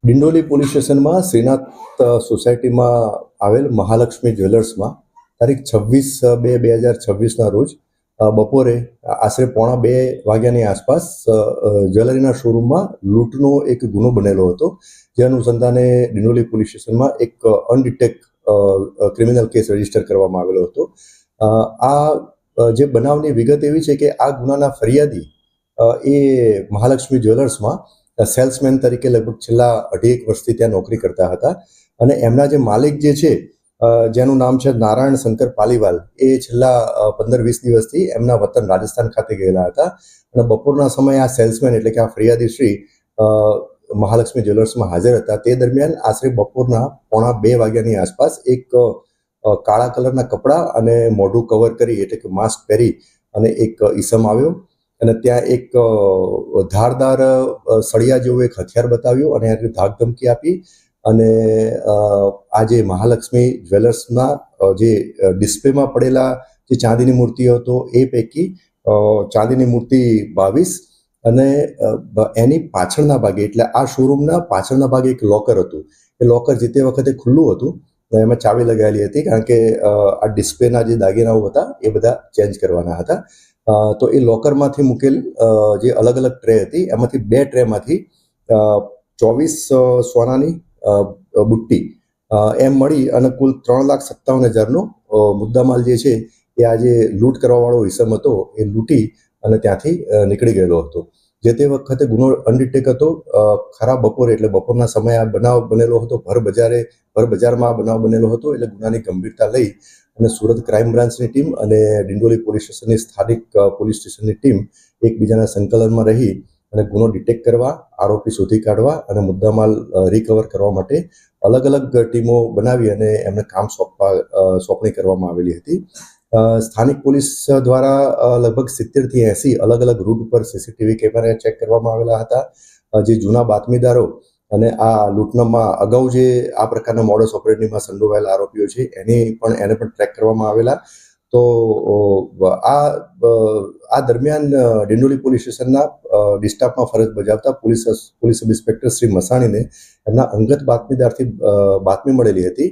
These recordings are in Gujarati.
ડિંડોલી પોલીસ સ્ટેશનમાં શ્રીનાથ સોસાયટીમાં આવેલ મહાલક્ષ્મી જ્વેલર્સમાં તારીખ 26/2/2026ના રોજ બપોરે આશરે 1:45 વાગ્યાની આસપાસ જ્વેલરીના શોરૂમમાં લૂંટનો એક ગુનો બનેલો હતો. જે અનુસંધાને ડિંડોલી પોલીસ સ્ટેશનમાં એક અનડિટેક ક્રિમિનલ કેસ રજીસ્ટર કરવામાં આવેલો હતો. આ જે બનાવની વિગત એવી છે કે આ ગુનાના ફરિયાદી એ મહાલક્ષ્મી જ્વેલર્સમાં સેલ્સમેન તરીકે લગભગ છેલ્લા 2.5 વર્ષથી ત્યાં નોકરી કરતા હતા અને એમના જે માલિક જે છે જેનું નામ છે નારાયણ શંકર પાલીવાલ, એ છેલ્લા 15-20 દિવસથી એમના વતન રાજસ્થાન ખાતે ગયેલા હતા અને બપોરના સમયે આ સેલ્સમેન એટલે કે આ ફરિયાદી શ્રી મહાલક્ષ્મી જ્વેલર્સમાં હાજર હતા. તે દરમિયાન આશરે બપોરના 1:45 વાગ્યાની આસપાસ એક કાળા કલરના કપડાં અને મોઢું કવર કરી એટલે કે માસ્ક પહેરી અને એક ઈસમ આવ્યો અને ત્યાં એક ધારદાર સળિયા જેવું એક હથિયાર બતાવ્યું અને એને ધાક ધમકી આપી અને આ જે મહાલક્ષ્મી જ્વેલર્સના જે ડિસ્પ્લેમાં પડેલા જે ચાંદીની મૂર્તિઓ હતો એ પૈકી ચાંદીની મૂર્તિ 22 અને એની પાછળના ભાગે એટલે આ શોરૂમના પાછળના ભાગે એક લોકર હતું. એ લોકર જે તે વખતે ખુલ્લું હતું, એમાં ચાવી લગાવેલી હતી કારણ કે આ ડિસ્પ્લેના જે દાગીનાઓ હતા એ બધા ચેન્જ કરવાના હતા. તો એ લોકરમાંથી મૂકેલ જે અલગ અલગ ટ્રે હતી એમાંથી 2 ટ્રેમાંથી 24 સોનાની બુટ્ટી એમ મળી અને કુલ 3,57,000નો મુદ્દામાલ જે છે એ આ જે લૂંટ કરવાવાળો ઇસમ હતો એ લૂંટી અને ત્યાંથી નીકળી ગયેલો હતો. જે તે વખતે ગુનો અનડિટેક હતો. ખરા બપોરે એટલે બપોરના સમયે આ બનાવ બનેલો હતો. ભર બજારમાં આ બનાવ બનેલો હતો એટલે ગુનાની ગંભીરતા લઈ અને સુરત ક્રાઇમ બ્રાન્ચની ટીમ અને ડિંડોલી પોલીસ સ્ટેશનની સ્થાનિક પોલીસ સ્ટેશનની ટીમ એકબીજાના સંકલનમાં રહી અને ગુનો ડિટેક્ટ કરવા, આરોપી શોધી કાઢવા અને મુદ્દામાલ રિકવર કરવા માટે અલગ અલગ ટીમો બનાવી અને એમને કામ સોંપણી કરવામાં આવેલી હતી. સ્થાનિક પોલીસ દ્વારા લગભગ 70થી 80 અલગ અલગ રૂટ ઉપર સીસીટીવી કેમેરા ચેક કરવામાં આવેલા હતા. જે જૂના બાતમીદારો અને આ લૂંટનામાં અગાઉ જે આ પ્રકારના મોડસ ઓપરેન્ડીમાં સંડોવાયેલા આરોપીઓ છે એને પણ ટ્રેક કરવામાં આવેલા. તો આ દરમિયાન ડિંડોલી પોલીસ સ્ટેશનના ડિસ્ટાફમાં ફરજ બજાવતા પોલીસ સબ ઇન્સ્પેક્ટર શ્રી મસાણીને એમના અંગત બાતમીદારથી બાતમી મળેલી હતી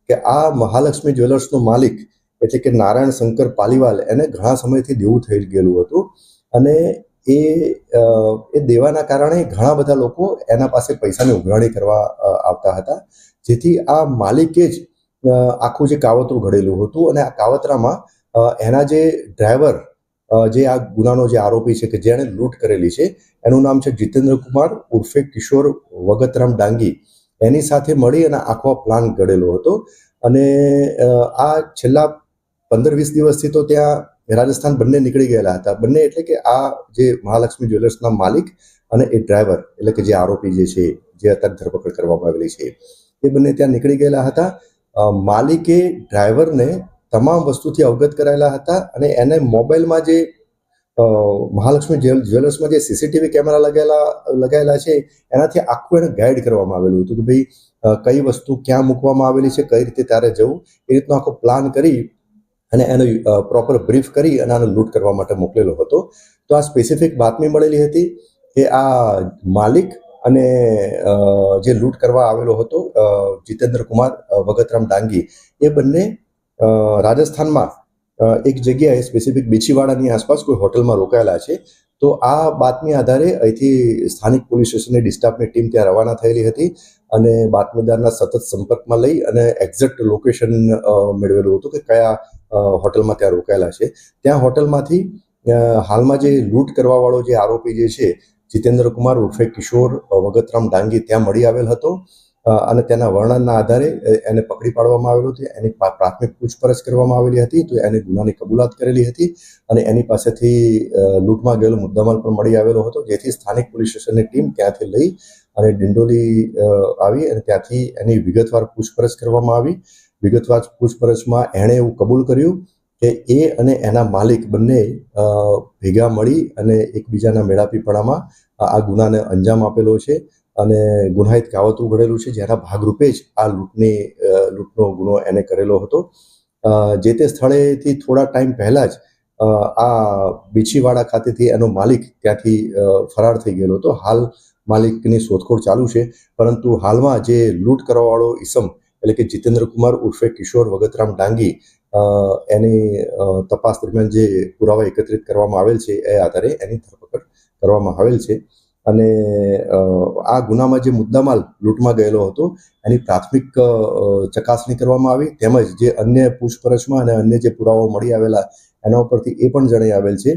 કે આ મહાલક્ષ્મી જ્વેલર્સનો માલિક એટલે કે નારાયણ શંકર પાલીવાલ એને ઘણા સમયથી દેવું થઈ ગયેલું હતું અને એ દેવાના કારણે ઘણા બધા લોકો એના પાસે પૈસાની ઉઘરાણી કરવા આવતા હતા. જેથી આ માલિકે જ આખું જે કાવતરું ઘડેલું હતું અને આ કાવતરામાં એના જે ડ્રાઈવર જે આ ગુનાનો જે આરોપી છે કે જેણે લૂંટ કરેલી છે એનું નામ છે જીતેન્દ્ર કુમાર ઉર્ફે કિશોર વગતરામ ડાંગી, એની સાથે મળી અને આખો પ્લાન ઘડેલો હતો. અને આ છેલ્લા 15-20 દિવસથી તો ત્યાં રાજસ્થાન બંને નીકળી ગયેલા હતા. બંને એટલે કે આ જે મહાલક્ષ્મી જ્વેલર્સના માલિક અને એ ડ્રાઈવર એટલે કે જે આરોપી જે છે જે અત્યારે ધરપકડ કરવામાં આવેલી છે એ બંને ત્યાં નીકળી ગયેલા હતા. માલિકે ડ્રાઈવરને તમામ વસ્તુથી અવગત કરાયેલા હતા અને એને મોબાઈલમાં જે મહાલક્ષ્મી જ્વેલર્સમાં જે સીસીટીવી કેમેરા લગાયેલા છે એનાથી આખું એને ગાઈડ કરવામાં આવેલું હતું કે ભાઈ કઈ વસ્તુ ક્યાં મૂકવામાં આવેલી છે, કઈ રીતે તારે જવું, એ રીતનો આખો પ્લાન કરી અને એને પ્રોપર બ્રીફ કરી અને આને લૂંટ કરવા માટે મોકલેલો હતો. તો આ સ્પેસિફિક બાતમી મળેલી હતી કે આ માલિક અને જે લૂંટ કરવા આવેલો હતો જીતેન્દ્ર કુમાર વગતરામ ડાંગી એ બંને રાજસ્થાનમાં એક જગ્યાએ સ્પેસિફિક બીછીવાડાની આસપાસ કોઈ હોટલમાં રોકાયેલા છે. તો આ બાતમી આધારે અહીંથી સ્થાનિક પોલીસ સ્ટેશનની ડિસ્ટાફની ટીમ ત્યાં રવાના થયેલી હતી અને બાતમીદારના સતત સંપર્કમાં લઈ અને એક્ઝેક્ટ લોકેશન મેળવેલું હતું કે કયા હોટલમાં ત્યાં રોકાયેલા છે. ત્યાં હોટલમાંથી હાલમાં જે લૂંટ કરવાવાળો જે આરોપી જે છે જીતેન્દ્ર કુમાર ઉર્ફે કિશોર વગતરામ ડાંગી ત્યાં મળી આવેલ હતો અને તેના વર્ણનના આધારે એને પકડી પાડવામાં આવેલો હતો. એની પ્રાથમિક પૂછપરછ કરવામાં આવેલી હતી તો એને ગુનાની કબૂલાત કરેલી હતી અને એની પાસેથી લૂંટમાં ગયેલો મુદ્દામાલ પણ મળી આવેલો હતો. જેથી સ્થાનિક પોલીસ સ્ટેશનની ટીમ ત્યાંથી લઈ અને ડિંડોલી આવી અને ત્યાંથી એની વિગતવાર પૂછપરછ કરવામાં આવી. વિગતવાર પૂછપરછમાં એણે એવું કબૂલ કર્યું કે એ અને એના માલિક બંને ભેગા મળી અને એકબીજાના મેળાપીપણામાં આ ગુનાને અંજામ આપેલો છે અને ગુનાહિત કાવતરું ઘડેલું છે, જેના ભાગરૂપે જ આ લૂંટનો ગુનો એને કરેલો હતો. જે તે સ્થળેથી થોડા ટાઈમ પહેલા જ આ બીછીવાડા ખાતેથી એનો માલિક ત્યાંથી ફરાર થઈ ગયેલો હતો. હાલ માલિકની શોધખોળ ચાલુ છે, પરંતુ હાલમાં જે લૂંટ કરવાવાળો ઈસમ એટલે કે જીતેન્દ્ર કુમાર ઉર્ફે કિશોર વગતરામ ડાંગી એની તપાસ દરમિયાન જે પુરાવા એકત્રિત કરવામાં આવેલ છે એ આધારે એની ધરપકડ કરવામાં આવેલ છે. અને આ ગુનામાં જે મુદ્દામાલ લૂંટમાં ગયેલો હતો એની પ્રાથમિક ચકાસણી કરવામાં આવી, તેમજ જે અન્ય પૂછપરછમાં અને અન્ય જે પુરાવાઓ મળી આવેલા એના ઉપરથી એ પણ જણાઈ આવેલ છે